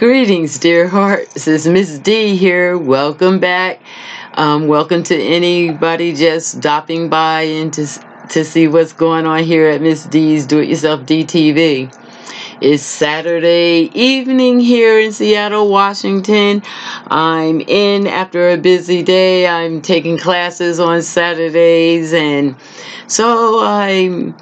Greetings, dear heart. This is Miss D here. Welcome back. Welcome to anybody just stopping by and to see what's going on here at Miss D's Do-It-Yourself DTV. It's Saturday evening here in Seattle, Washington. I'm in after a busy day. I'm taking classes on Saturdays, and so I'm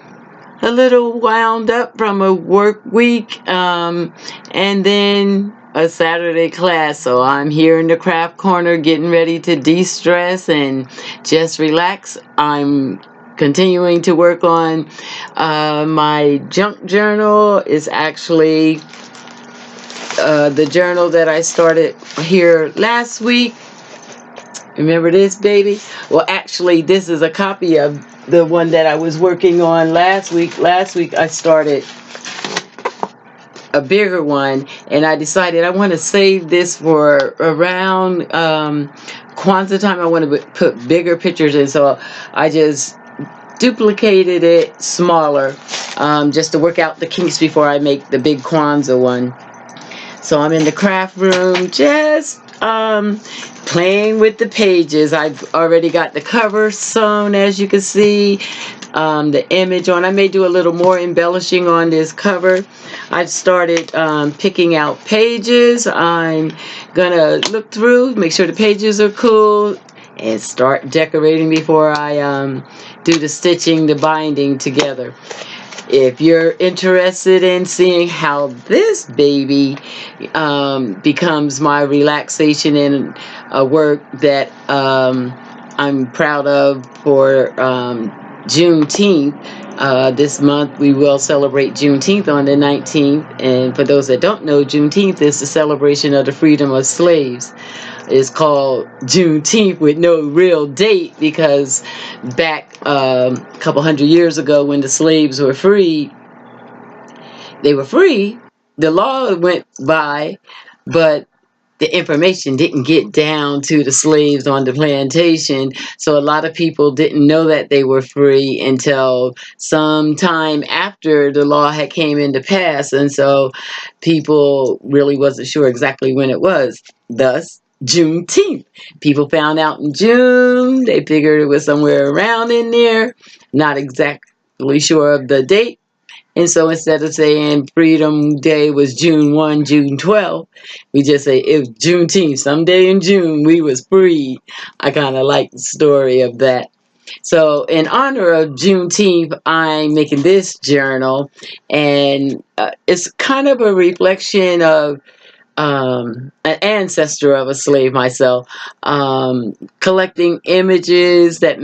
a little wound up from a work week and then a Saturday class. So I'm here in the craft corner getting ready to de-stress and just relax. I'm continuing to work on my junk journal. Is actually the journal that I started here last week. Remember this, baby? Well, actually, this is a copy of the one that I was working on last week. Last week, I started a bigger one, and I decided I want to save this for around Kwanzaa time. I want to put bigger pictures in, so I just duplicated it smaller just to work out the kinks before I make the big Kwanzaa one. So I'm in the craft room just playing with the pages. I've already got the cover sewn, as you can see, the image on. I may do a little more embellishing on this cover. I've started picking out pages. I'm gonna look through, make sure the pages are cool, and start decorating before I do the stitching, the binding together. If you're interested in seeing how this baby becomes my relaxation and a work that I'm proud of for Juneteenth, this month we will celebrate Juneteenth on the 19th. And for those that don't know, Juneteenth is the celebration of the freedom of slaves. It's called Juneteenth with no real date because back a couple hundred years ago when the slaves were free, they were free. The law went by, but the information didn't get down to the slaves on the plantation. So a lot of people didn't know that they were free until some time after the law had came into pass. And so people really wasn't sure exactly when it was. Thus, Juneteenth. People found out in June. They figured it was somewhere around in there. Not exactly sure of the date. And so instead of saying Freedom Day was June 1, June 12, we just say it was Juneteenth. Someday in June, we was free. I kind of like the story of that. So in honor of Juneteenth, I'm making this journal. And it's kind of a reflection of an ancestor of a slave myself, collecting images that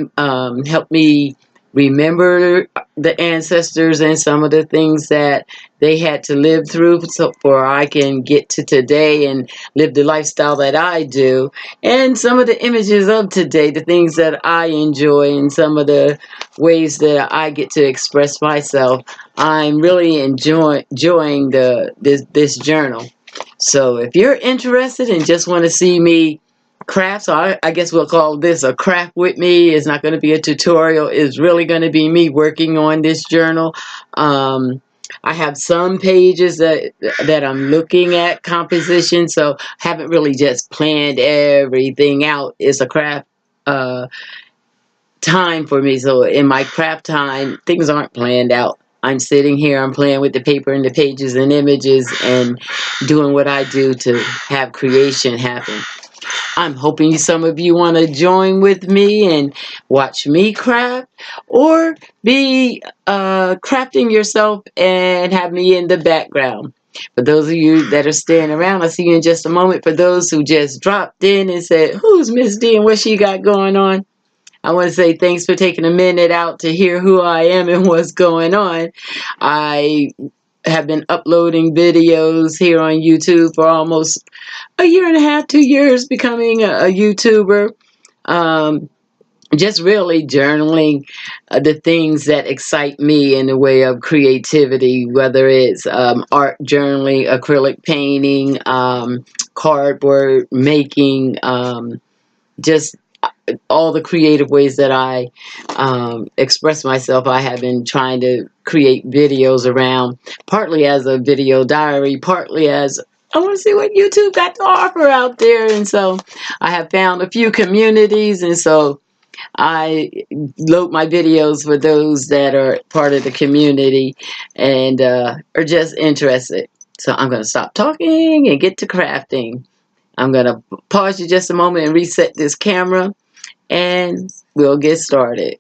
help me remember the ancestors and some of the things that they had to live through so for I can get to today and live the lifestyle that I do, and some of the images of today, the things that I enjoy and some of the ways that I get to express myself. I'm really enjoying this journal. So if you're interested and just want to see me craft, so I guess we'll call this a craft with me. It's not going to be a tutorial. It's really going to be me working on this journal. I have some pages that I'm looking at composition, so haven't really just planned everything out. It's a craft time for me. So in my craft time, things aren't planned out. I'm sitting here, I'm playing with the paper and the pages and images and doing what I do to have creation happen. I'm hoping some of you want to join with me and watch me craft, or be crafting yourself and have me in the background. For those of you that are staying around, I'll see you in just a moment. For those who just dropped in and said, who's Miss D and what she got going on? I want to say thanks for taking a minute out to hear who I am and what's going on. I have been uploading videos here on YouTube for almost a year and a half, 2 years, becoming a YouTuber. Just really journaling the things that excite me in the way of creativity, whether it's art journaling, acrylic painting, cardboard making, just all the creative ways that I express myself. I have been trying to create videos around, partly as a video diary, partly as I want to see what YouTube got to offer out there. And so I have found a few communities, and so I load my videos for those that are part of the community and are just interested. So I'm going to stop talking and get to crafting. I'm going to pause you just a moment and reset this camera, and we'll get started.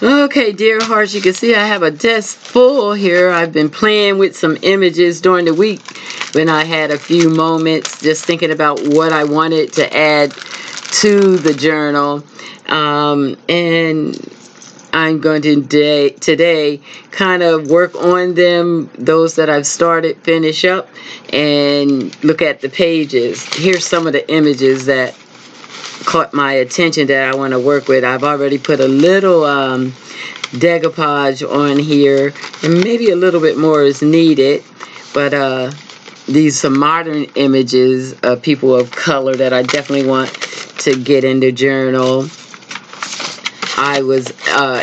Okay, dear hearts, you can see I have a desk full here. I've been playing with some images during the week when I had a few moments, just thinking about what I wanted to add to the journal. And I'm going to today kind of work on them, those that I've started, finish up, and look at the pages. Here's some of the images that caught my attention that I want to work with. I've already put a little decoupage on here, and maybe a little bit more is needed, but these some modern images of people of color that I definitely want to get in the journal. I was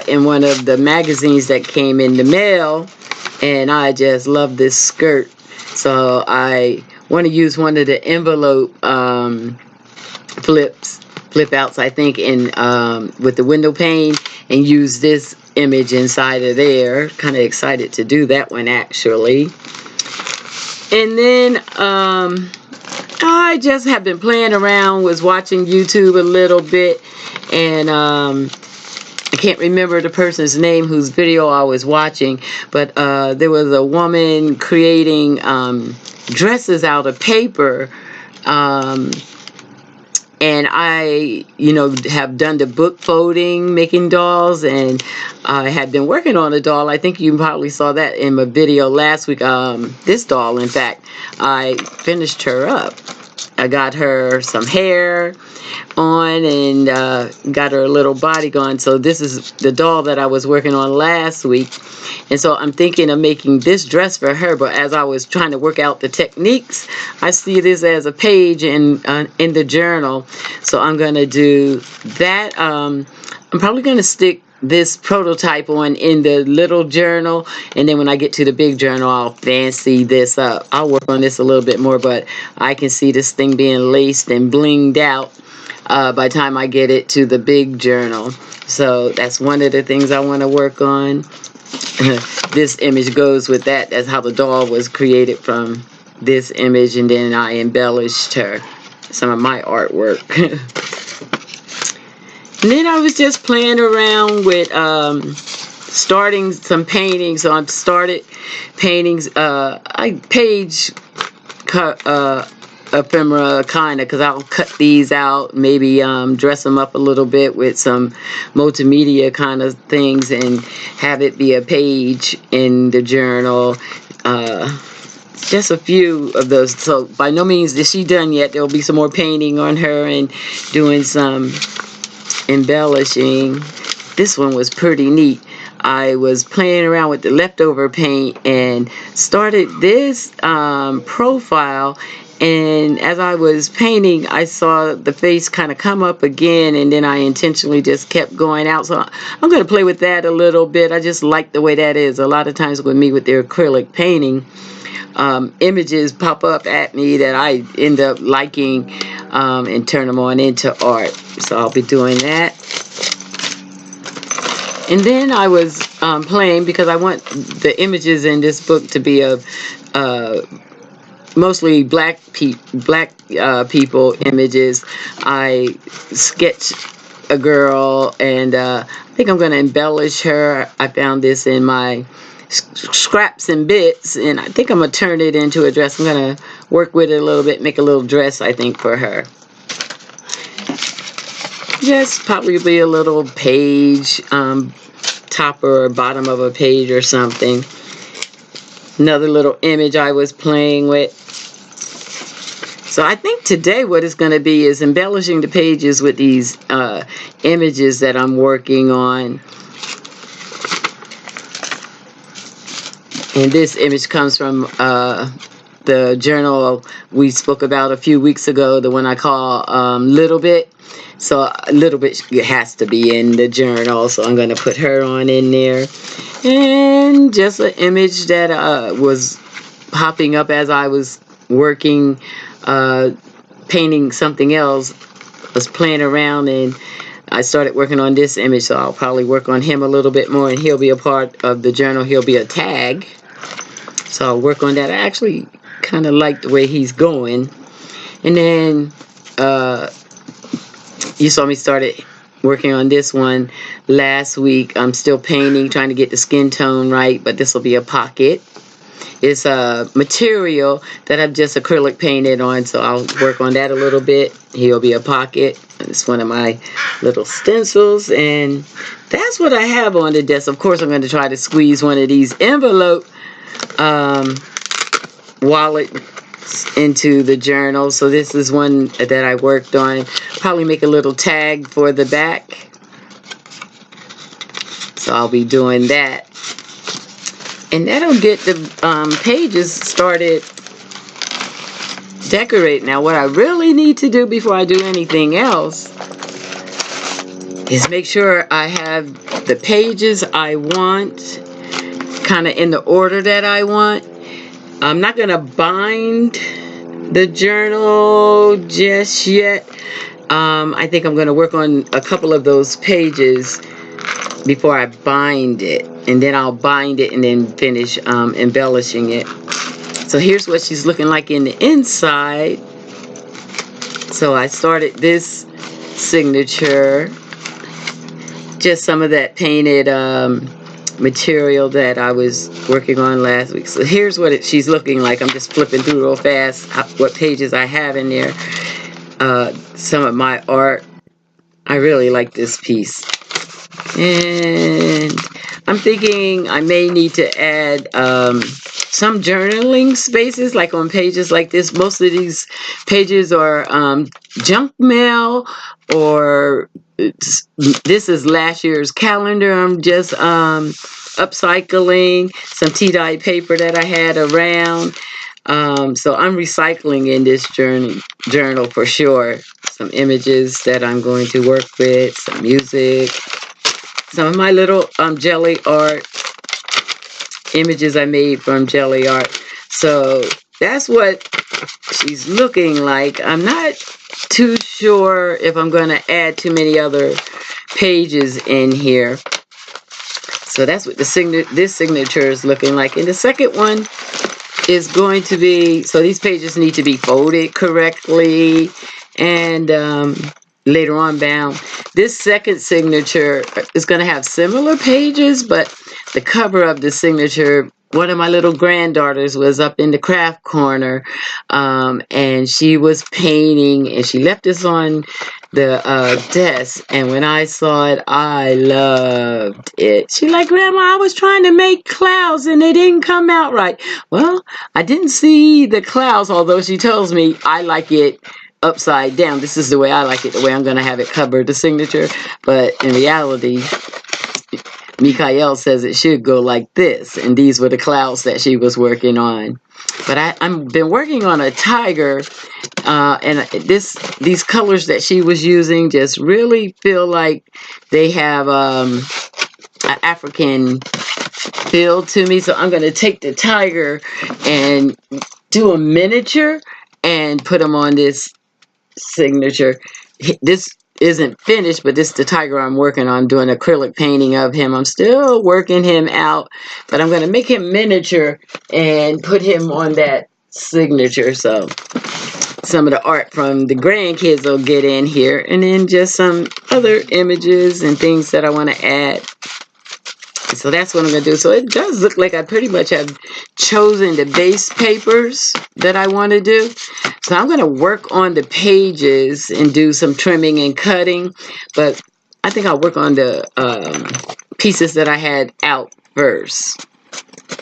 in one of the magazines that came in the mail, and I just love this skirt, so I want to use one of the envelope flip outs, I think, in with the window pane, and use this image inside of there. Kind of excited to do that one, actually. And then I just have been playing around, was watching YouTube a little bit, and I can't remember the person's name whose video I was watching, but there was a woman creating dresses out of paper, and I, have done the book folding, making dolls, and I had been working on a doll. I think you probably saw that in my video last week. This doll, in fact, I finished her up. I got her some hair on and got her a little body going. So this is the doll that I was working on last week. And so I'm thinking of making this dress for her. But as I was trying to work out the techniques, I see this as a page in the journal. So I'm going to do that. I'm probably going to stick this prototype on in the little journal, and then when I get to the big journal, I'll fancy this up. I'll work on this a little bit more, but I can see this thing being laced and blinged out by the time I get it to the big journal. So that's one of the things I want to work on. This image goes with that. That's how the doll was created, from this image, and then I embellished her, some of my artwork. And then I was just playing around with starting some paintings. So I've started paintings, page ephemera kind of, because I'll cut these out, maybe dress them up a little bit with some multimedia kind of things, and have it be a page in the journal. Just a few of those. So by no means is she done yet. There'll be some more painting on her and doing some embellishing. This one was pretty neat. I was playing around with the leftover paint and started this profile, and as I was painting, I saw the face kind of come up again, and then I intentionally just kept going out. So I'm going to play with that a little bit. I just like the way that is. A lot of times with me with the acrylic painting, images pop up at me that I end up liking and turn them on into art. So I'll be doing that. And then I was playing, because I want the images in this book to be of mostly black people images. I sketched a girl, and I think I'm going to embellish her. I found this in my scraps and bits, and I think I'm going to turn it into a dress. I'm going to work with it a little bit, make a little dress, I think, for her. Just probably a little page, top or bottom of a page or something. Another little image I was playing with. So I think today what it's going to be is embellishing the pages with these images that I'm working on. And this image comes from the journal we spoke about a few weeks ago, the one I call Little Bit. So a little bit has to be in the journal, so I'm going to put her on in there. And just an image that was popping up as I was working, painting something else. I was playing around and I started working on this image, so I'll probably work on him a little bit more, and he'll be a part of the journal. He'll be a tag, so I'll work on that. I actually kind of like the way he's going. And then you saw me started working on this one last week. I'm still painting, trying to get the skin tone right, but this will be a pocket. It's a material that I've just acrylic painted on, so I'll work on that a little bit. He'll be a pocket. It's one of my little stencils, and that's what I have on the desk. Of course, I'm going to try to squeeze one of these envelope wallets into the journal. So this is one that I worked on. Probably make a little tag for the back. So I'll be doing that. And that'll get the pages started decorating. Now, what I really need to do before I do anything else is make sure I have the pages I want kind of in the order that I want. I'm not going to bind the journal just yet. I think I'm going to work on a couple of those pages before I bind it, and then I'll bind it and then finish embellishing it. So here's what she's looking like in the inside. So I started this signature, just some of that painted material that I was working on last week. So here's what she's looking like. I'm just flipping through real fast what pages I have in there. Some of my art. I really like this piece. And I'm thinking I may need to add some journaling spaces, like on pages like this. Most of these pages are junk mail, or this is last year's calendar. I'm just upcycling some tea-dyed paper that I had around. So I'm recycling in this journal for sure. Some images that I'm going to work with, some music. Some of my little jelly art images I made from jelly art. So that's what she's looking like. I'm not too sure if I'm going to add too many other pages in here. So that's what this signature is looking like. And the second one is going to be, so these pages need to be folded correctly and later on bound. This second signature is going to have similar pages, but the cover of the signature, one of my little granddaughters was up in the craft corner, and she was painting, and she left this on the desk, and when I saw it, I loved it. She like, Grandma, I was trying to make clouds and they didn't come out right. Well, I didn't see the clouds, although she tells me I like it upside down. This is the way I like it, the way I'm going to have it covered, the signature. But in reality, Mikael says it should go like this, and these were the clouds that she was working on. But I've been working on a tiger, and these colors that she was using just really feel like they have an African feel to me. So I'm going to take the tiger and do a miniature and put them on this signature. This isn't finished, but this is the tiger I'm working on, doing acrylic painting of him. I'm still working him out, but I'm going to make him miniature and put him on that signature. So some of the art from the grandkids will get in here, and then just some other images and things that I want to add. So that's what I'm going to do. So it does look like I pretty much have chosen the base papers that I want to do. So I'm going to work on the pages and do some trimming and cutting. But I think I'll work on the pieces that I had out first.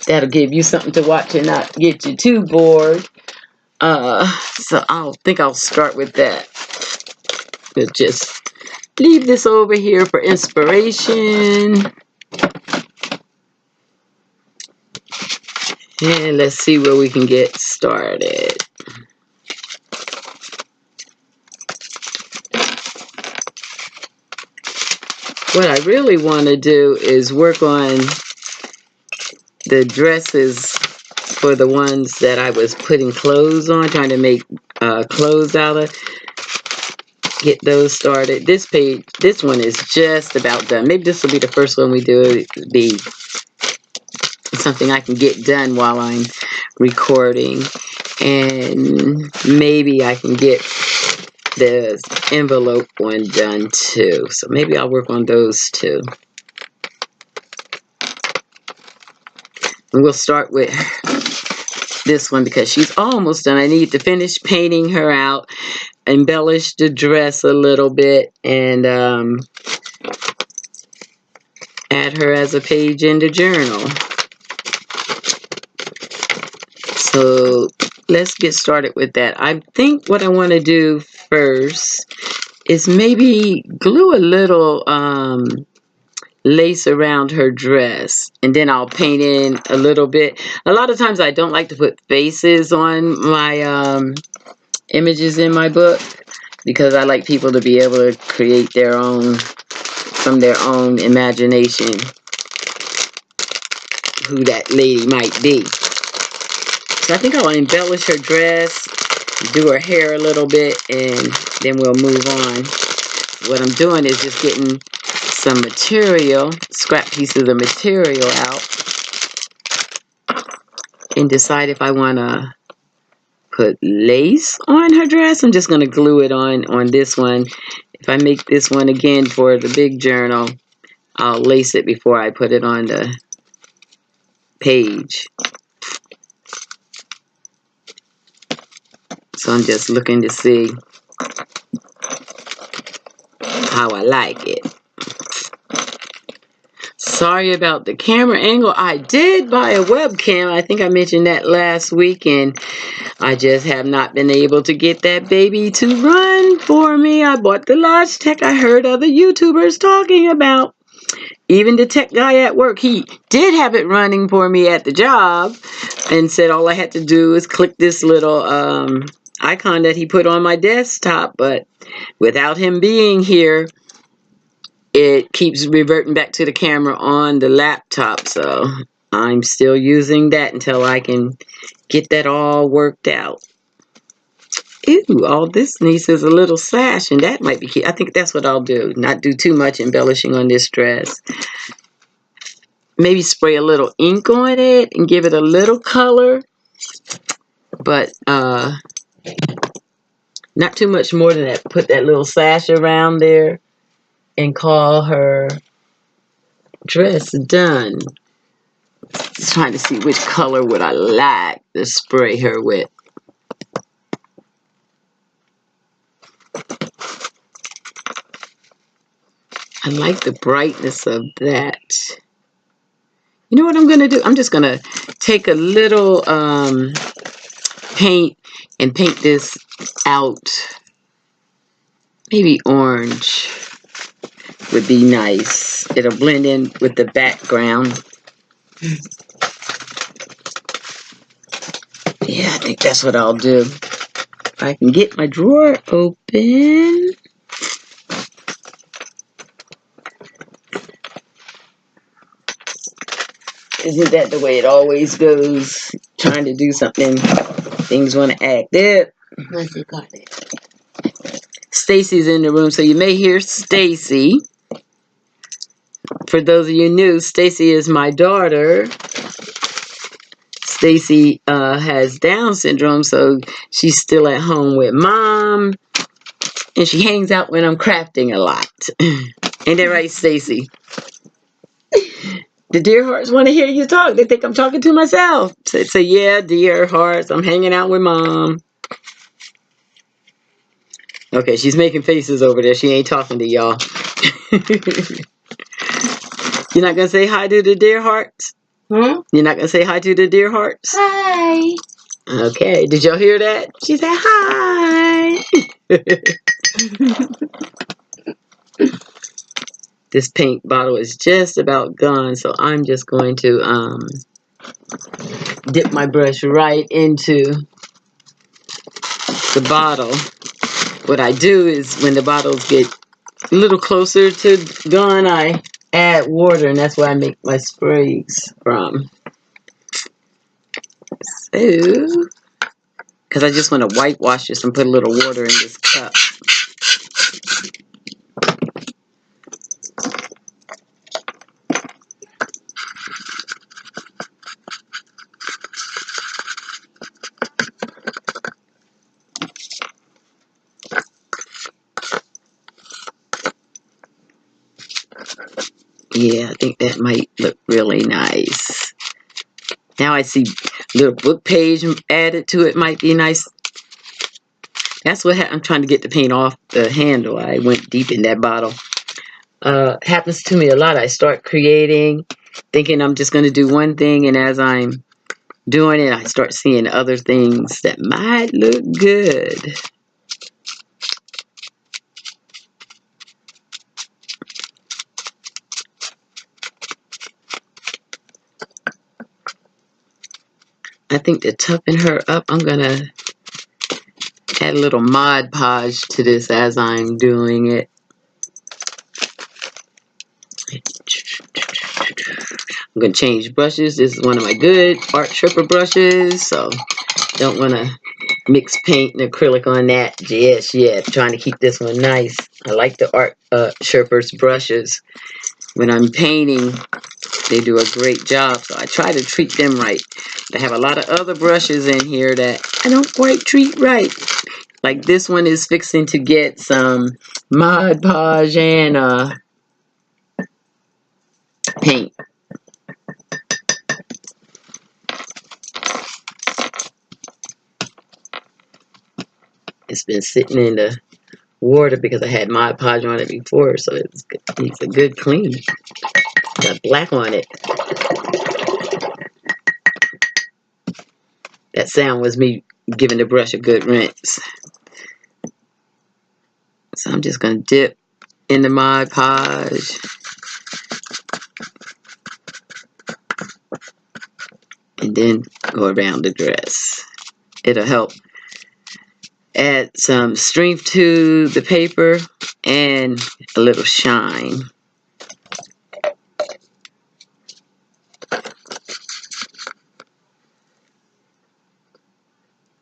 That'll give you something to watch and not get you too bored. So I'll start with that. We'll just leave this over here for inspiration. And let's see where we can get started. What I really want to do is work on the dresses for the ones that I was putting clothes on, trying to make clothes out of. Get those started. This one is just about done. Maybe this will be the first one we do. It'll be something I can get done while I'm recording. And maybe I can get the envelope one done too. So maybe I'll work on those two. And we'll start with this one because she's almost done. I need to finish painting her out, embellish the dress a little bit, and add her as a page in the journal. So let's get started with that. I think what I want to do first is maybe glue a little lace around her dress, and then I'll paint in a little bit. A lot of times I don't like to put faces on my images in my book because I like people to be able to create their own, from their own imagination, who that lady might be. So I think I'll embellish her dress, do her hair a little bit, and then we'll move on. What I'm doing is just getting some material, scrap pieces of material out, and decide if I want to put lace on her dress. I'm just going to glue it on this one. If I make this one again for the big journal, I'll lace it before I put it on the page. So I'm just looking to see how I like it. Sorry about the camera angle. I did buy a webcam. I think I mentioned that last week, and I just have not been able to get that baby to run for me. I bought the Logitech I heard other YouTubers talking about. Even the tech guy at work, he did have it running for me at the job and said all I had to do is click this little icon that he put on my desktop, but without him being here, it keeps reverting back to the camera on the laptop. So I'm still using that until I can get that all worked out. Ooh, all this needs is a little sash, and that might be cute. I think that's what I'll do. Not do too much embellishing on this dress. Maybe spray a little ink on it and give it a little color, but not too much more than that. Put that little sash around there and call her dress done. Just trying to see which color would I like to spray her with. I like the brightness of that. You know what I'm going to do? I'm just going to take a little paint and paint this out. Maybe orange would be nice. It'll blend in with the background. Yeah, I think that's what I'll do. If I can get my drawer open. Isn't that the way it always goes? Trying to do something, things want to act up. Stacy's in the room, so you may hear Stacy. For those of you new, Stacy is my daughter. Stacy has Down syndrome, so she's still at home with mom, and she hangs out when I'm crafting a lot. Ain't that right, Stacy? The dear hearts want to hear you talk. They think I'm talking to myself. So yeah, dear hearts, I'm hanging out with mom. Okay, she's making faces over there. She ain't talking to y'all. You're not going to say hi to the dear hearts? Hmm? You're not going to say hi to the dear hearts? Hi. Okay, did y'all hear that? She said hi. This paint bottle is just about gone, so I'm just going to dip my brush right into the bottle. What I do is when the bottles get a little closer to gone, I add water, and that's where I make my sprays from. Ooh. Because I just want to whitewash this and put a little water in this cup. Yeah, I think that might look really nice. Now I see little book page added to it might be nice. That's what I'm trying to get the paint off the handle. I went deep in that bottle. Happens to me a lot. I start creating, thinking I'm just going to do one thing, and as I'm doing it, I start seeing other things that might look good. I think to toughen her up, I'm going to add a little Mod Podge to this as I'm doing it. I'm going to change brushes. This is one of my good art tripper brushes, so don't want to mix paint and acrylic on that just yet. Trying to keep this one nice. I like the art trippers brushes. When I'm painting, they do a great job, so I try to treat them right. I have a lot of other brushes in here that I don't quite treat right. Like this one is fixing to get some Mod Podge and paint. It's been sitting in the water because I had Mod Podge on it before, so it's a good clean. Got black on it. That sound was me giving the brush a good rinse. So I'm just going to dip in the Mod Podge. And then go around the dress. It'll help add some strength to the paper and a little shine.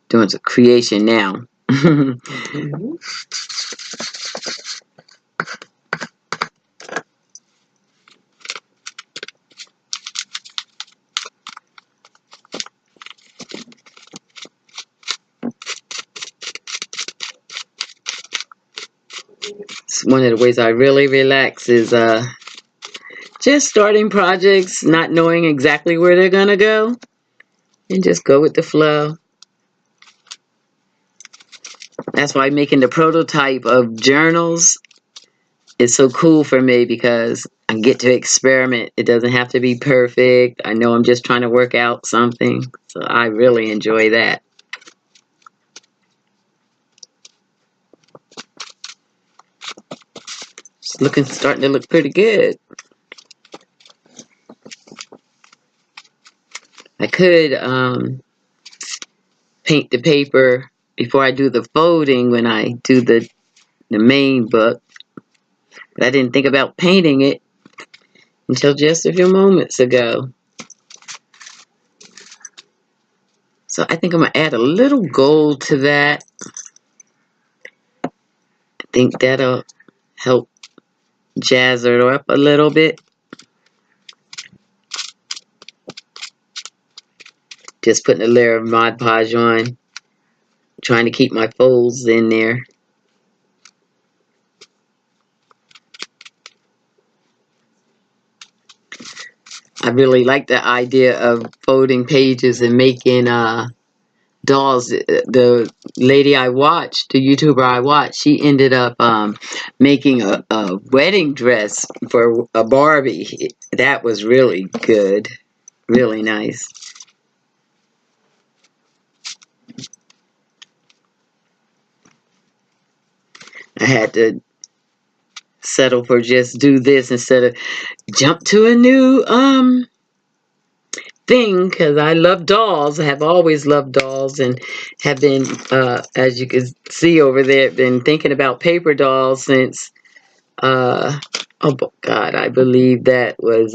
Doing some creation now. One of the ways I really relax is just starting projects, not knowing exactly where they're gonna go, and just go with the flow. That's why making the prototype of journals is so cool for me, because I get to experiment. It doesn't have to be perfect. I know I'm just trying to work out something, so I really enjoy that. It's starting to look pretty good. I could paint the paper before I do the folding when I do the main book, but I didn't think about painting it until just a few moments ago. So I think I'm going to add a little gold to that. I think that'll help jazz it up a little bit. Just putting a layer of Mod Podge on, trying to keep my folds in there. I really like the idea of folding pages and making dolls. The lady I watched, the YouTuber I watched, she ended up making a wedding dress for a Barbie. That was really good, really nice. I had to settle for just do this instead of jump to a new thing, because I love dolls. I have always loved dolls and have been, as you can see over there, been thinking about paper dolls since, oh God, I believe that was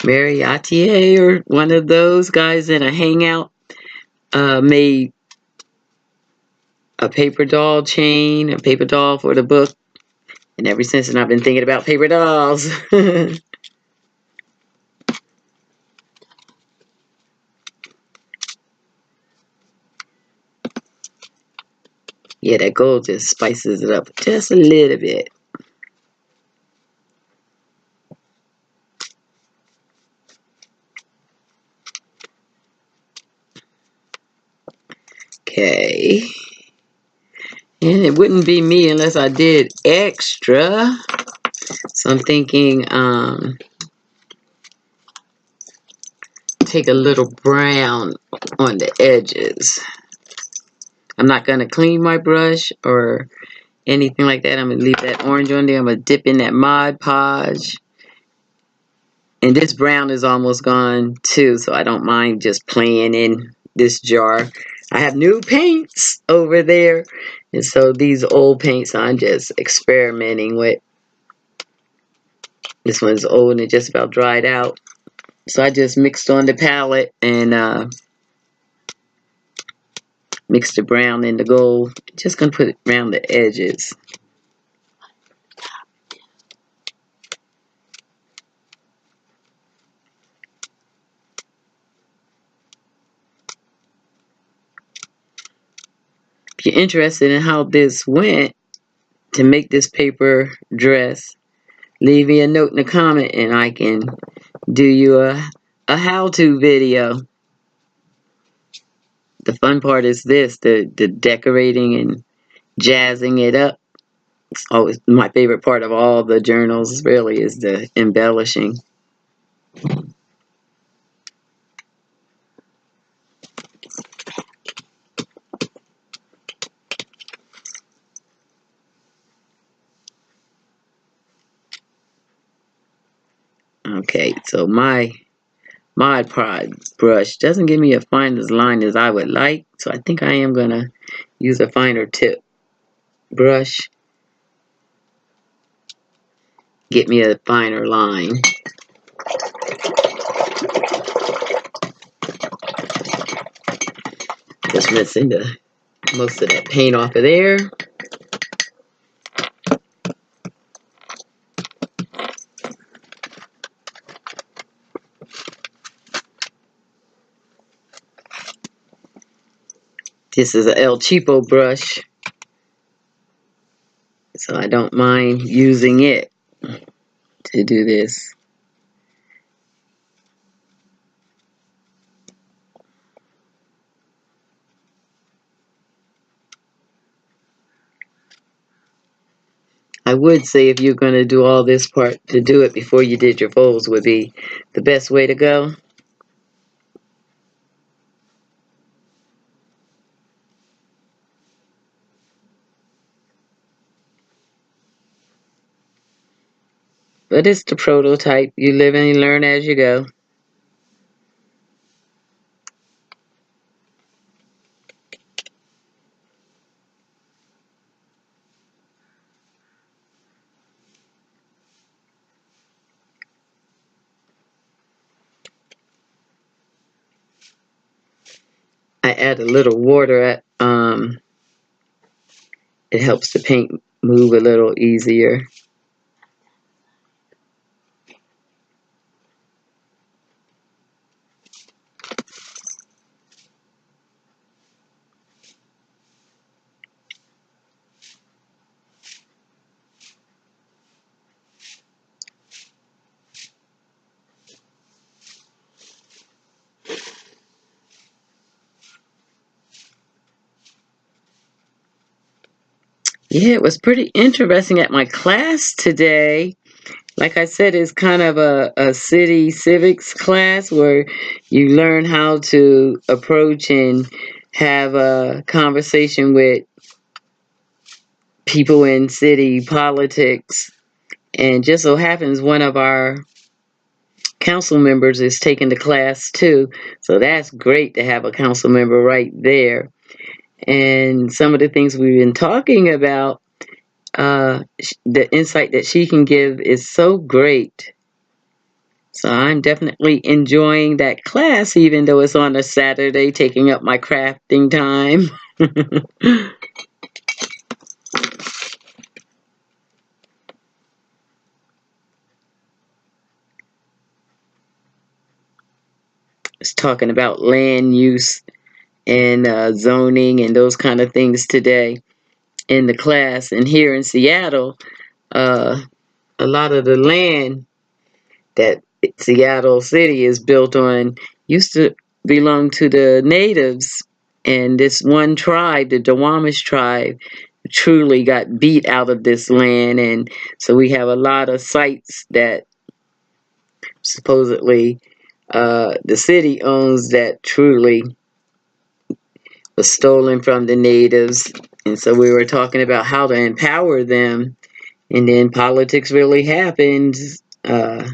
Mariatier or one of those guys in a hangout made a paper doll chain, a paper doll for the book. And ever since then, I've been thinking about paper dolls. Yeah, that gold just spices it up just a little bit. Okay. And it wouldn't be me unless I did extra. So I'm thinking, take a little brown on the edges. I'm not going to clean my brush or anything like that. I'm going to leave that orange on there. I'm going to dip in that Mod Podge. And this brown is almost gone too, so I don't mind just playing in this jar. I have new paints over there. And so these old paints I'm just experimenting with. This one's old and just about dried out. So I just mixed on the palette and mixed the brown and the gold. Just going to put it around the edges. If you're interested in how this went to make this paper dress, leave me a note in the comment and I can do you a how-to video. The fun part is this, the decorating and jazzing it up. It's always my favorite part of all the journals, really, is the embellishing. Okay, so my Mod Podge brush doesn't give me a fine as line as I would like, so I think I am going to use a finer tip brush. Get me a finer line. Just rinsing most of that paint off of there. This is a El Cheapo brush, so I don't mind using it to do this. I would say if you're going to do all this part, to do it before you did your folds would be the best way to go. But it's the prototype. You live and you learn as you go. I add a little water. It helps the paint move a little easier. Yeah, it was pretty interesting at my class today. Like I said, it's kind of a city civics class where you learn how to approach and have a conversation with people in city politics. And just so happens one of our council members is taking the class too. So that's great to have a council member right there. And some of the things we've been talking about, the insight that she can give is so great. So I'm definitely enjoying that class, even though it's on a Saturday, taking up my crafting time. It's talking about land use and zoning and those kind of things today in the class. And here in Seattle, uh, a lot of the land that Seattle City is built on used to belong to the natives. And this one tribe, the Duwamish tribe, truly got beat out of this land. And so we have a lot of sites that supposedly the city owns that truly was stolen from the natives. And so we were talking about how to empower them. And then politics really happened. Uh,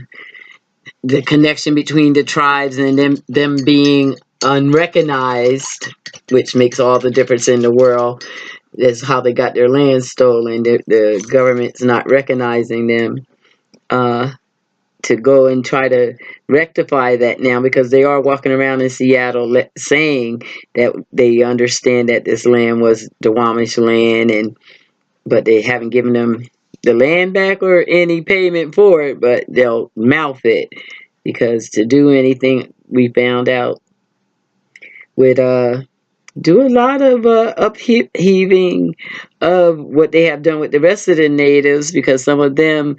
the connection between the tribes and them being unrecognized, which makes all the difference in the world. That's how they got their land stolen. The government's not recognizing them. To go and try to rectify that now, because they are walking around in Seattle saying that they understand that this land was the Duwamish land, but they haven't given them the land back or any payment for it, but they'll mouth it, because to do anything, we found out, would do a lot of upheaving of what they have done with the rest of the natives, because some of them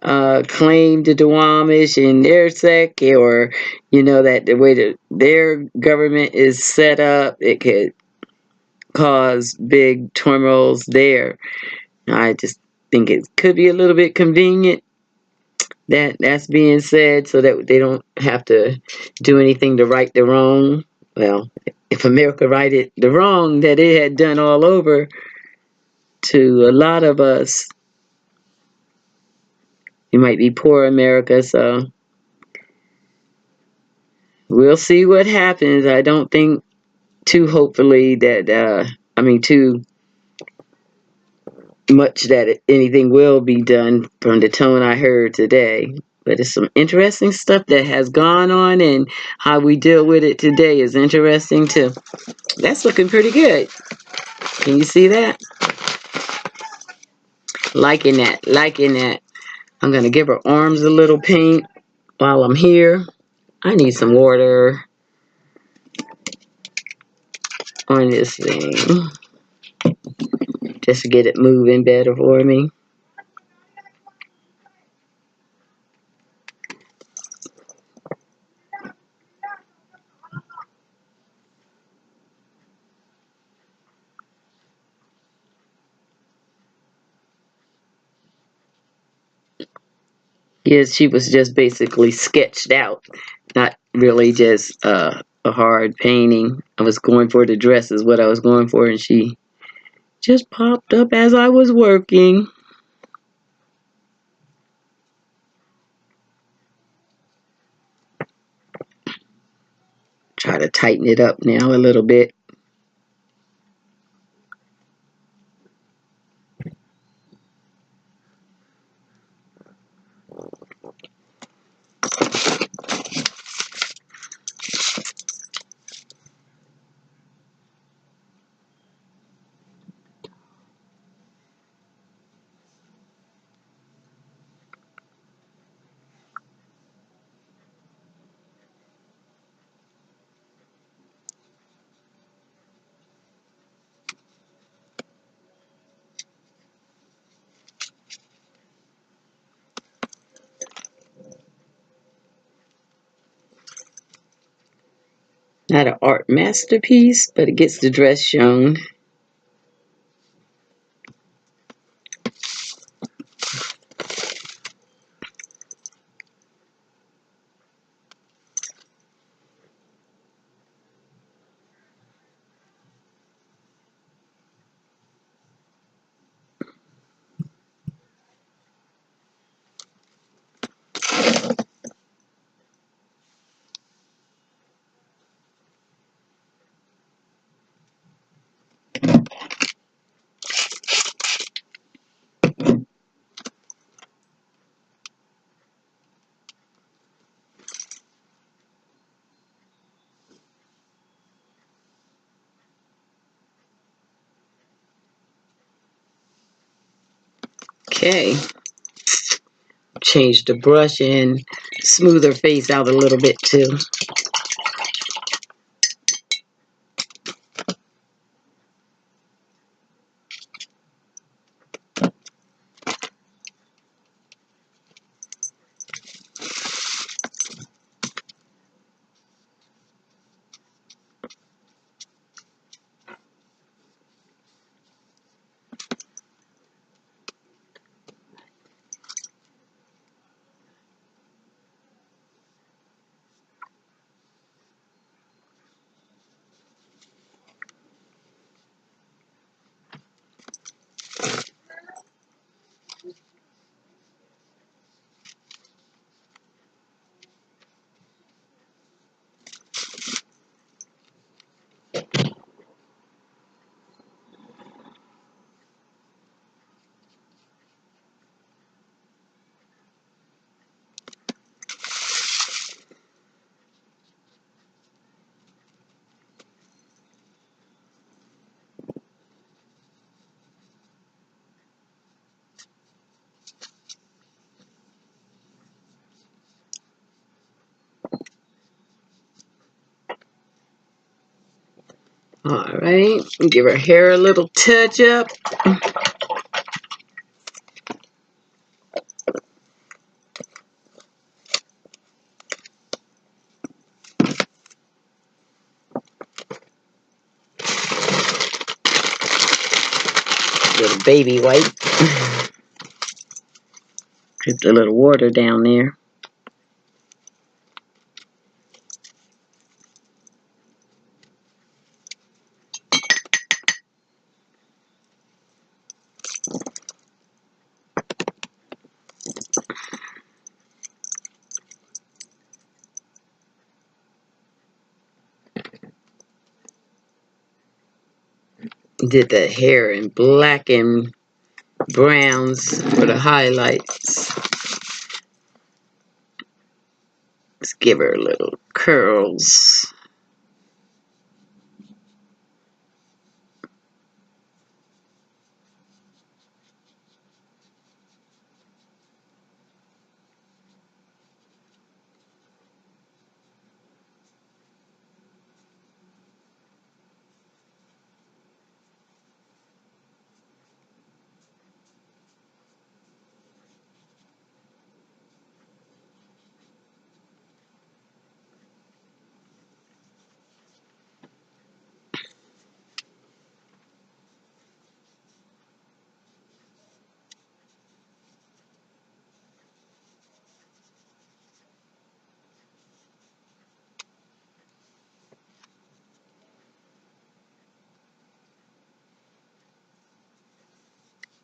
claim the Duwamish in their sect, or that the way that their government is set up, it could cause big turmoils there. I just think it could be a little bit convenient that that's being said, so that they don't have to do anything to right the wrong. Well, if America righted the wrong that it had done all over to a lot of us, it might be poor America. So we'll see what happens. I don't think too hopefully that too much that anything will be done from the tone I heard today. But it's some interesting stuff that has gone on, and how we deal with it today is interesting too. That's looking pretty good. Can you see that? Liking that, liking that. I'm gonna give her arms a little paint while I'm here. I need some water on this thing just to get it moving better for me. Yes, she was just basically sketched out, not really just a hard painting. I was going for the dress is what I was going for, and she just popped up as I was working. Try to tighten it up now a little bit. Not an art masterpiece, but it gets the dress shown. Okay. Change the brush and smooth her face out a little bit too. Alright, give her hair a little touch up. Little baby wipe. Put a little water down there. Did the hair in black and browns for the highlights. Let's give her little curls.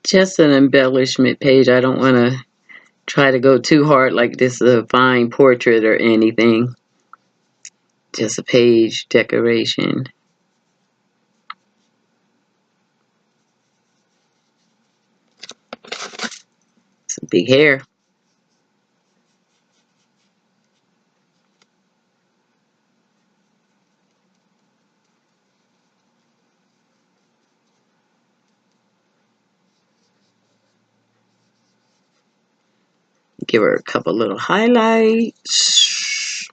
Just an embellishment page. I don't want to try to go too hard like this is a fine portrait or anything. Just a page decoration. Some big hair. Give her a couple little highlights.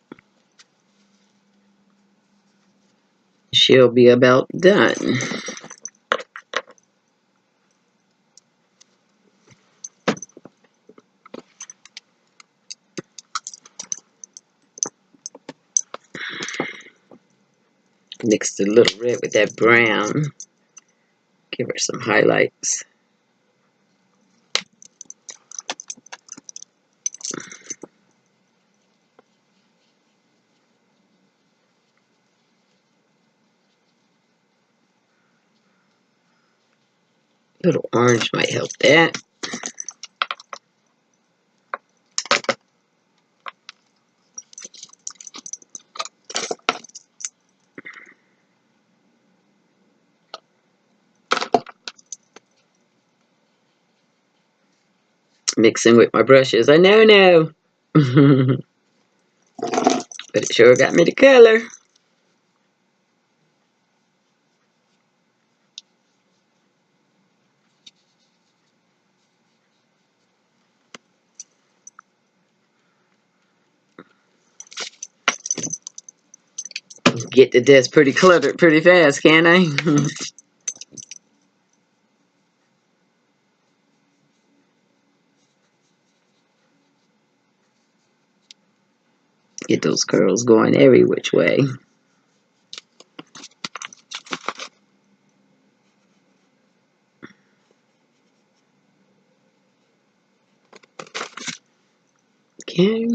She'll be about done. Mix the little red with that brown. Give her some highlights. A little orange might help that. Mixing with my brushes. I know. But it sure got me the color. get the desk pretty cluttered pretty fast, can't I? Get those curls going every which way. Okay.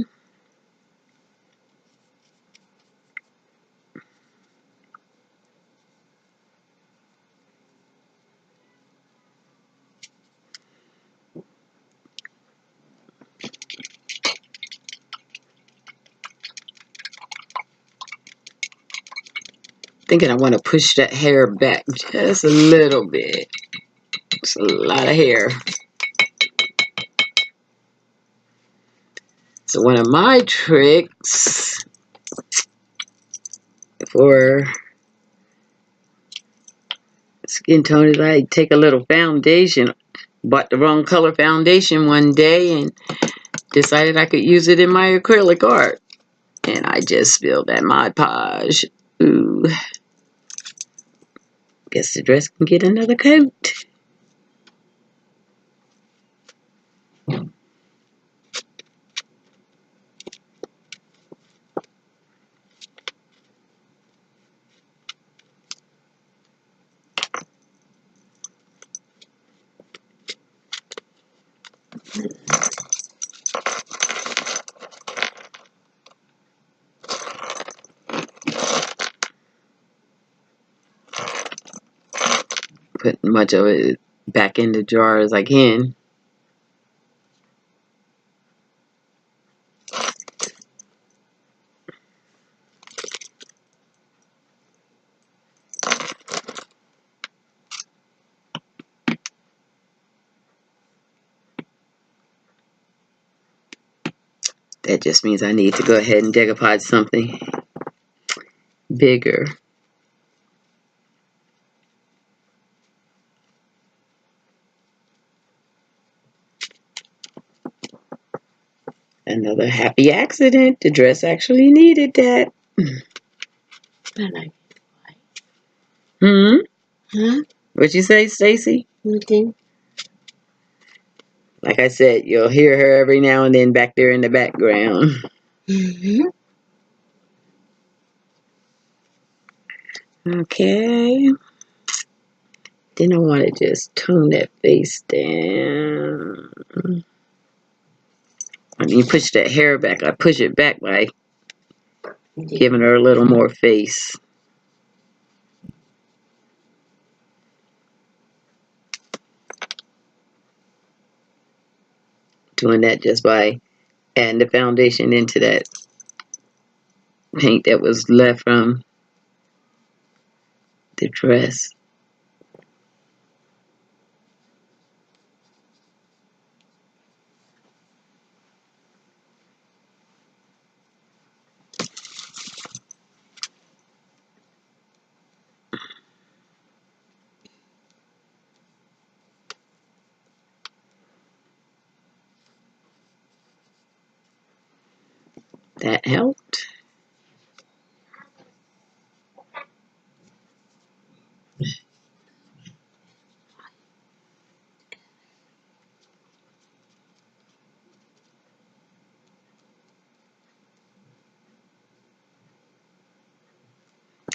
Thinking I want to push that hair back just a little bit. It's a lot of hair. So one of my tricks for skin tone is I take a little foundation. Bought the wrong color foundation one day and decided I could use it in my acrylic art. And I just spilled that Mod Podge. Ooh. Guess the dress can get another coat. Put much of it back in the jar as I can. That just means I need to go ahead and decoupage something bigger. Another happy accident. The dress actually needed that. Hmm? Huh? What'd you say, Stacy? Nothing. Like I said, you'll hear her every now and then back there in the background. Mm-hmm. Okay. Then I want to just tone that face down. When you push that hair back, I push it back by giving her a little more face. Doing that just by adding the foundation into that paint that was left from the dress. That helped.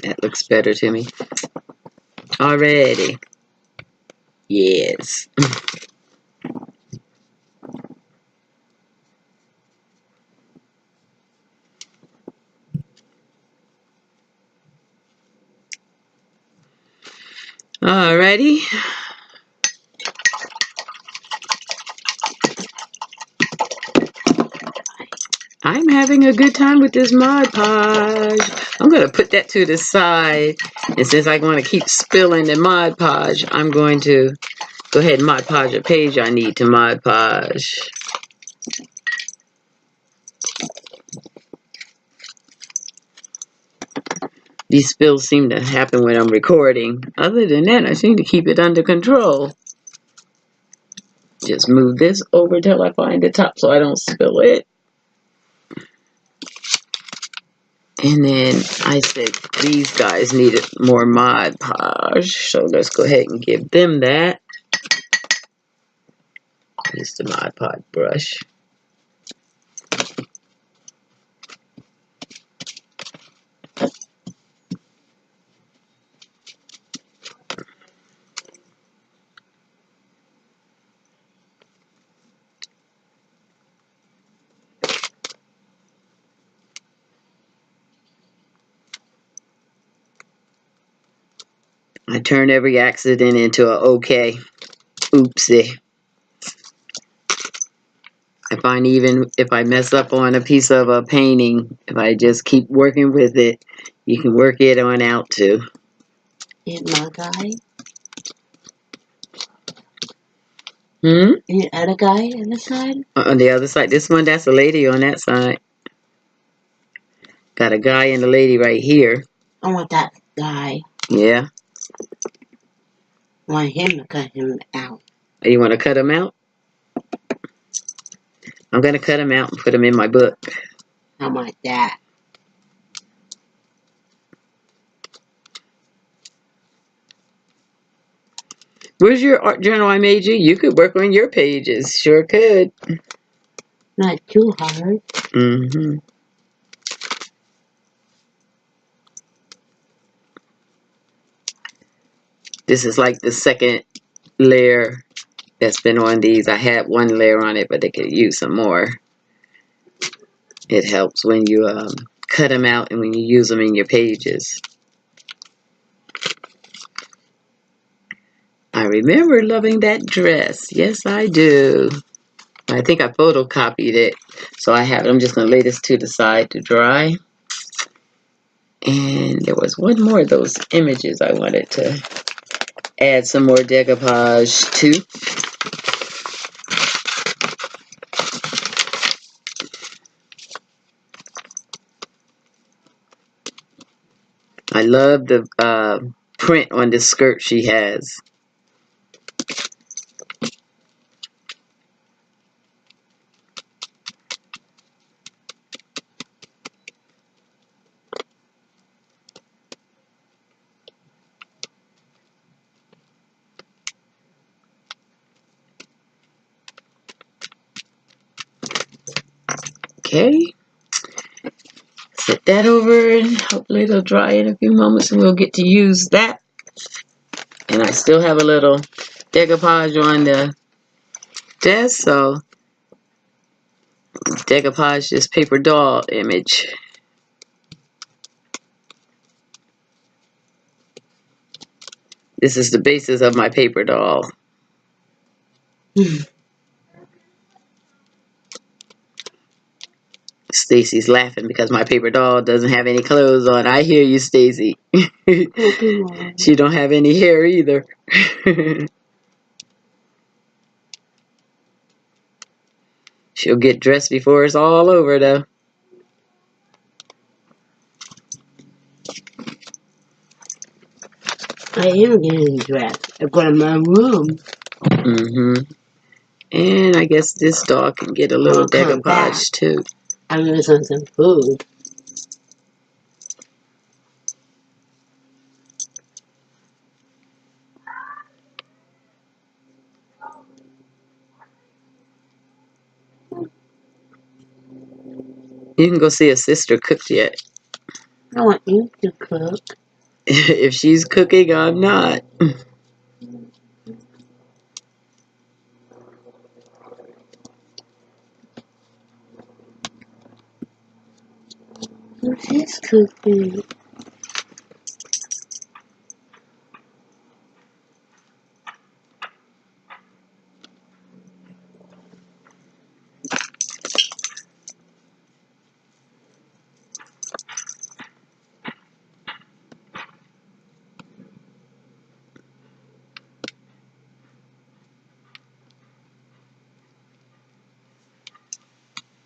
That looks better to me. Already. Yes. Alrighty. I'm having a good time with this Mod Podge. I'm going to put that to the side. And since I want to keep spilling the Mod Podge, I'm going to go ahead and Mod Podge a page I need to Mod Podge. These spills seem to happen when I'm recording. Other than that, I seem to keep it under control. Just move this over till I find the top so I don't spill it. And then I said these guys needed more Mod Podge, so let's go ahead and give them that. Here's the Mod Podge brush. I turn every accident into a okay. Oopsie. If I mess up on a piece of a painting, if I just keep working with it, you can work it on out too. Is my guy? Hmm? The other guy on the side? On the other side, this one, that's a lady on that side. Got a guy and a lady right here. I want that guy. Yeah. I want him to cut him out. You want to cut him out? I'm going to cut him out and put him in my book. How about that? Where's your art journal I made you? You could work on your pages. Sure could. Not too hard. Mm-hmm. This is like the second layer that's been on these. I had one layer on it, but they could use some more. It helps when you cut them out and when you use them in your pages. I remember loving that dress. Yes, I do. I think I photocopied it. So I'm just going to lay this to the side to dry. And there was one more of those images I wanted to add some more decoupage to. I love the print on the skirt she has. Okay. Set that over and hopefully it'll dry in a few moments and we'll get to use that. And I still have a little decoupage on the desk, so decoupage this paper doll image. This is the basis of my paper doll. Stacy's laughing because my paper doll doesn't have any clothes on. I hear you, Stacy. She don't have any hair either. She'll get dressed before it's all over, though. I am getting dressed. I go to my room. And I guess this dog can get a little decoupage too. I'm gonna some food. You can go see if sister cooked yet. I want you to cook. If she's cooking, I'm not. Who's cooking?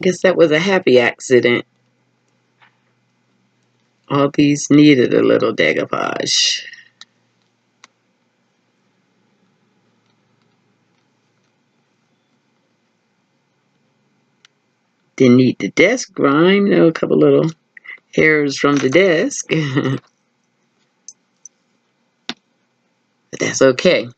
Guess that was a happy accident. All these needed a little decoupage. Didn't need the desk grime. No, a couple little hairs from the desk. But that's okay.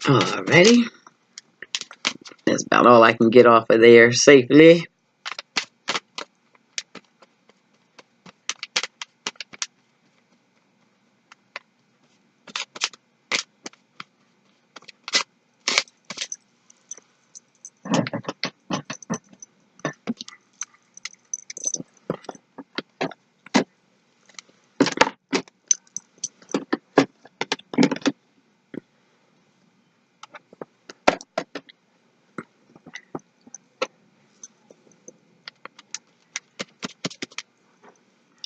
Alrighty. That's about all I can get off of there safely.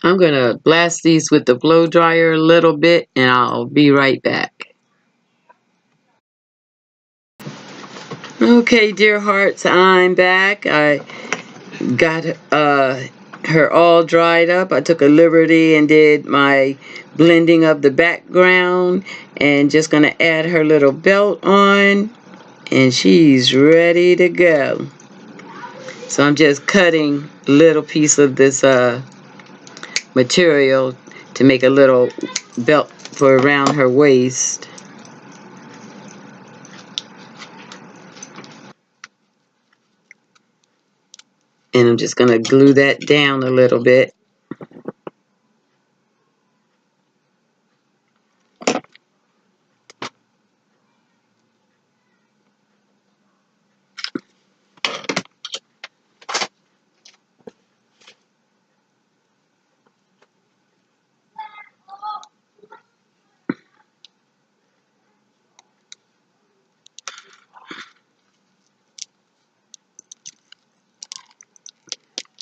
I'm going to blast these with the blow dryer a little bit, and I'll be right back. Okay, dear hearts, I'm back. I got her all dried up. I took a liberty and did my blending of the background, and just going to add her little belt on, and she's ready to go. So I'm just cutting a little piece of this material to make a little belt for around her waist. And I'm just going to glue that down a little bit.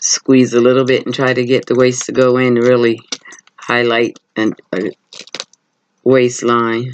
Squeeze a little bit and try to get the waist to go in, really highlight a waistline.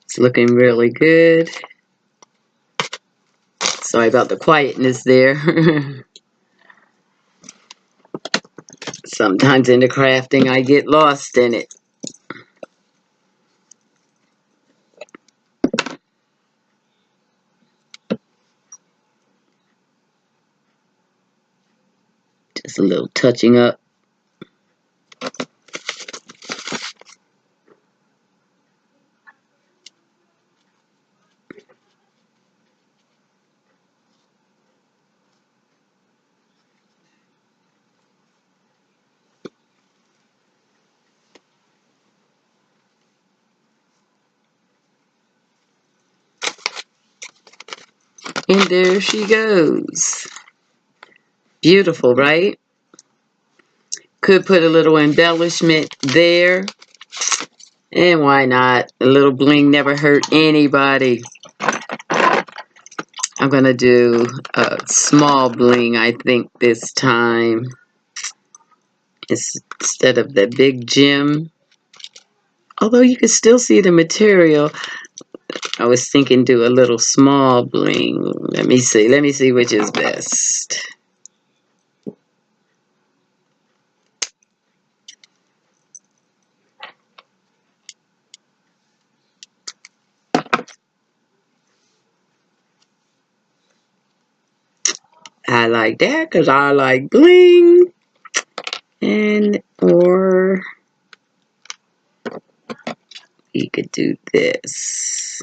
It's looking really good. Sorry about the quietness there. Sometimes in the crafting I get lost in it. Just a little touching up. And there she goes. Beautiful, right? Could put a little embellishment there. And why not? A little bling never hurt anybody. I'm going to do a small bling, I think, this time. Instead of the big gem. Although you can still see the material, I was thinking do a little small bling. Let me see which is best. I like that because I like bling. And, or you could do this.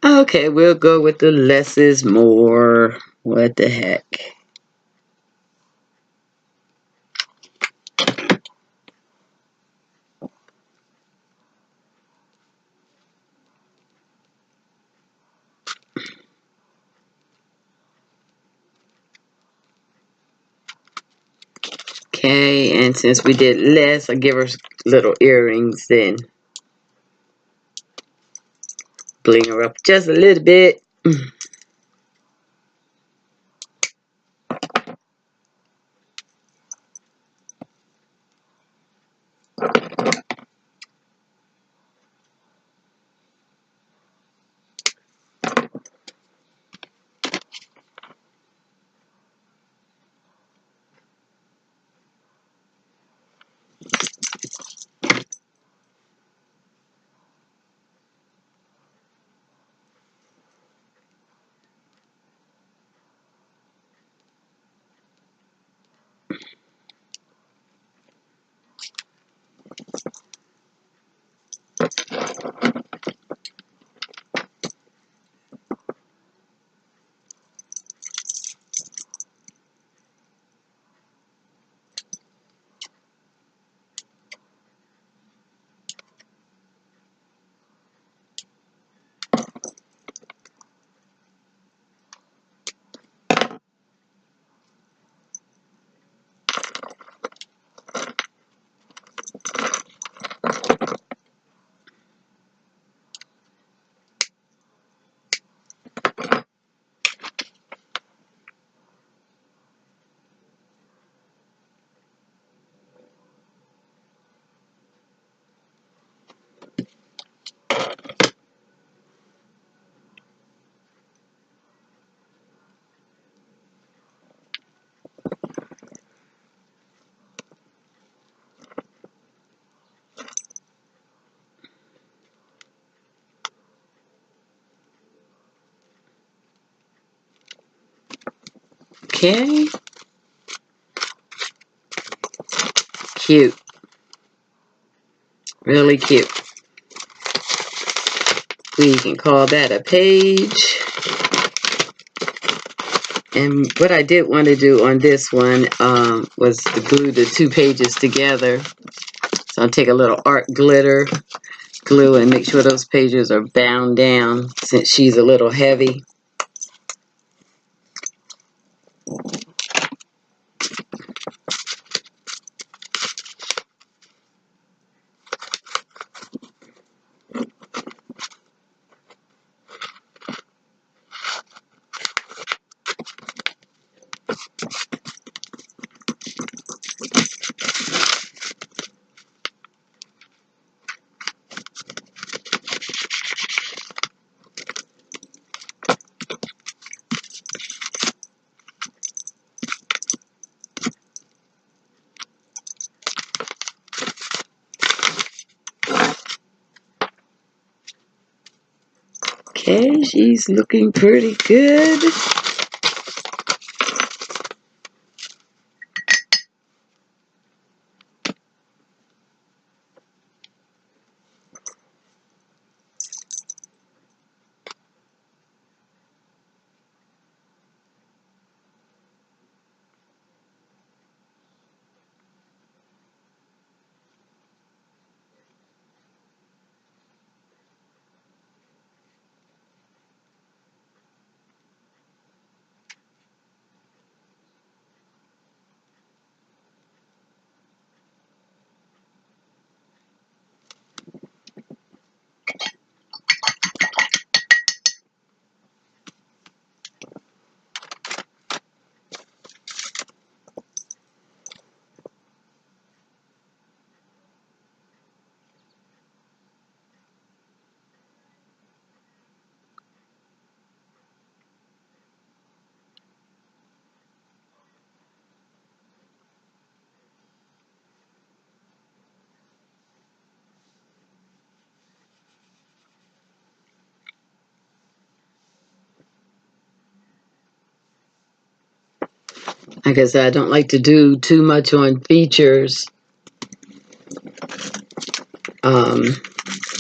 Okay, we'll go with the less is more. What the heck? Okay, and since we did less, I'll give her little earrings then. Bling her up just a little bit. Okay. Cute. Really cute. We can call that a page. And what I did want to do on this one was to glue the two pages together. So I'll take a little art glitter glue and make sure those pages are bound down since she's a little heavy. Okay, she's looking pretty good. Like I said, I don't like to do too much on features.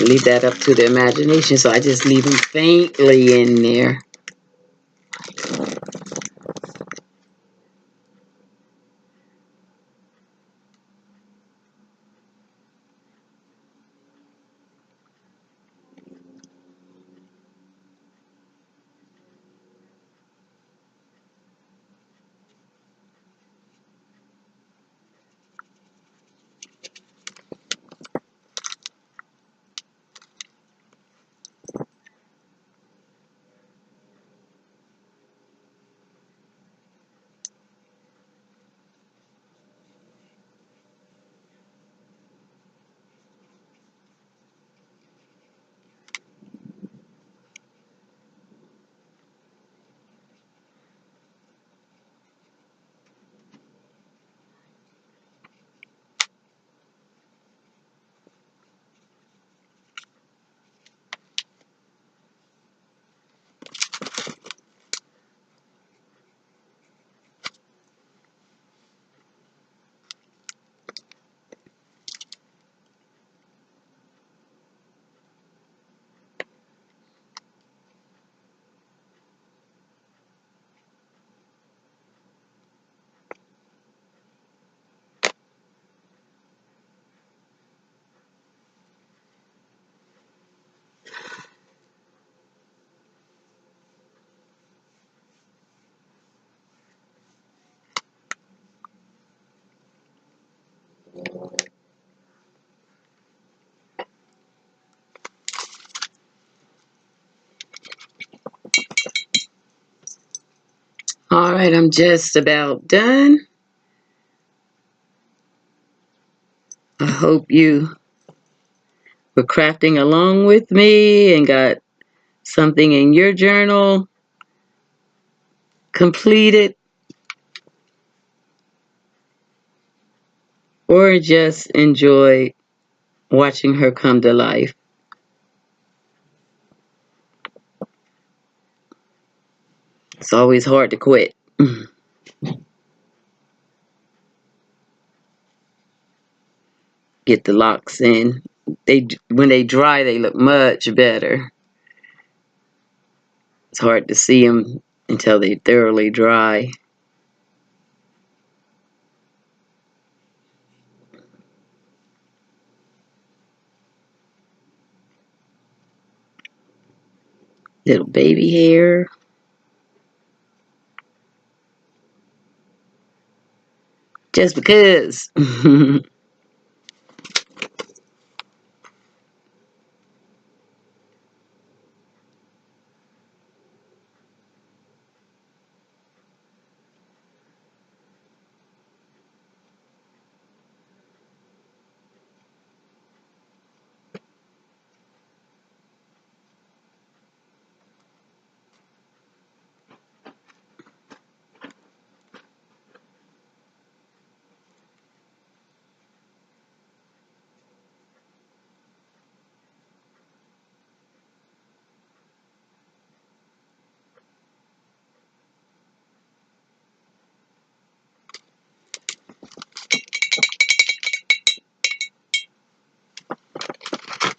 Leave that up to the imagination, so I just leave them faintly in there. All right, I'm just about done. I hope you were crafting along with me and got something in your journal completed, or just enjoy watching her come to life. It's always hard to quit. Get the locks in. When they dry, they look much better. It's hard to see them until they thoroughly dry. Little baby hair. Just because.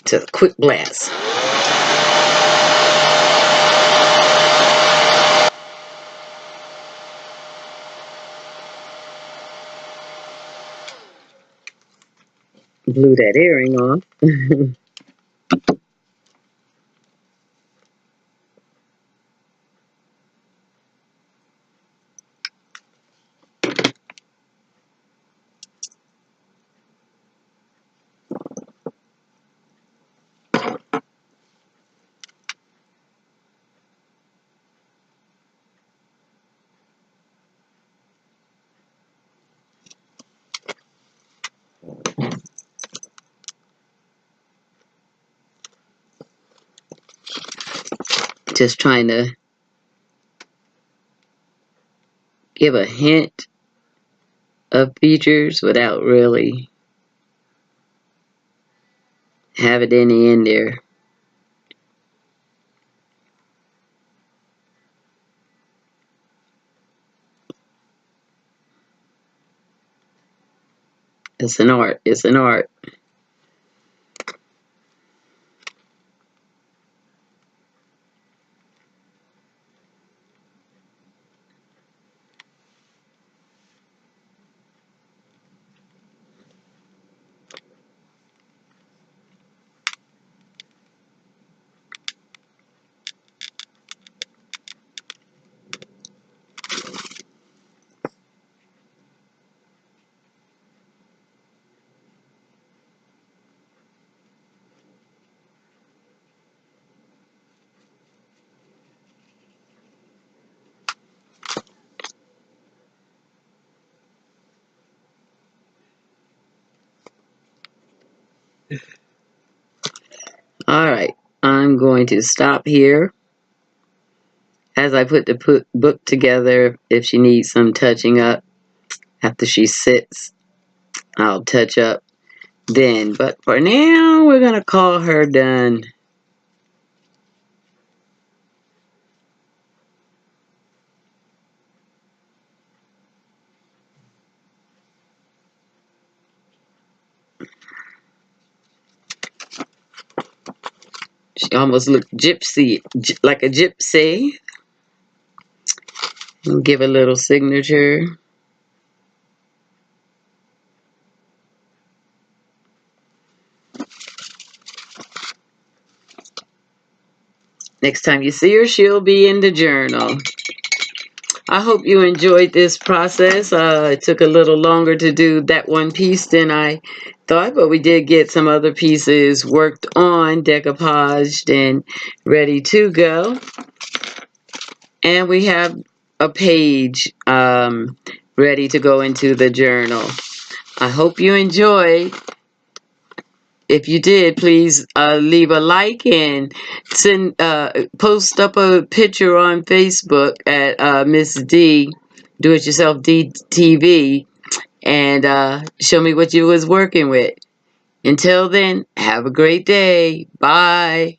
To a quick blast. Blew that earring off. Just trying to give a hint of features without really having any in there. It's an art. It's an art. All right. I'm going to stop here as I put the book together. If she needs some touching up after she sits, I'll touch up then. But for now, we're going to call her done. She almost looked gypsy, like a gypsy. I'll give a little signature. Next time you see her, she'll be in the journal. I hope you enjoyed this process. It took a little longer to do that one piece than I thought, but we did get some other pieces worked on, decoupaged, and ready to go. And we have a page ready to go into the journal. I hope you enjoyed. If you did, please leave a like and post up a picture on Facebook at Miss D, Do It Yourself DTV, and show me what you was working with. Until then, have a great day. Bye.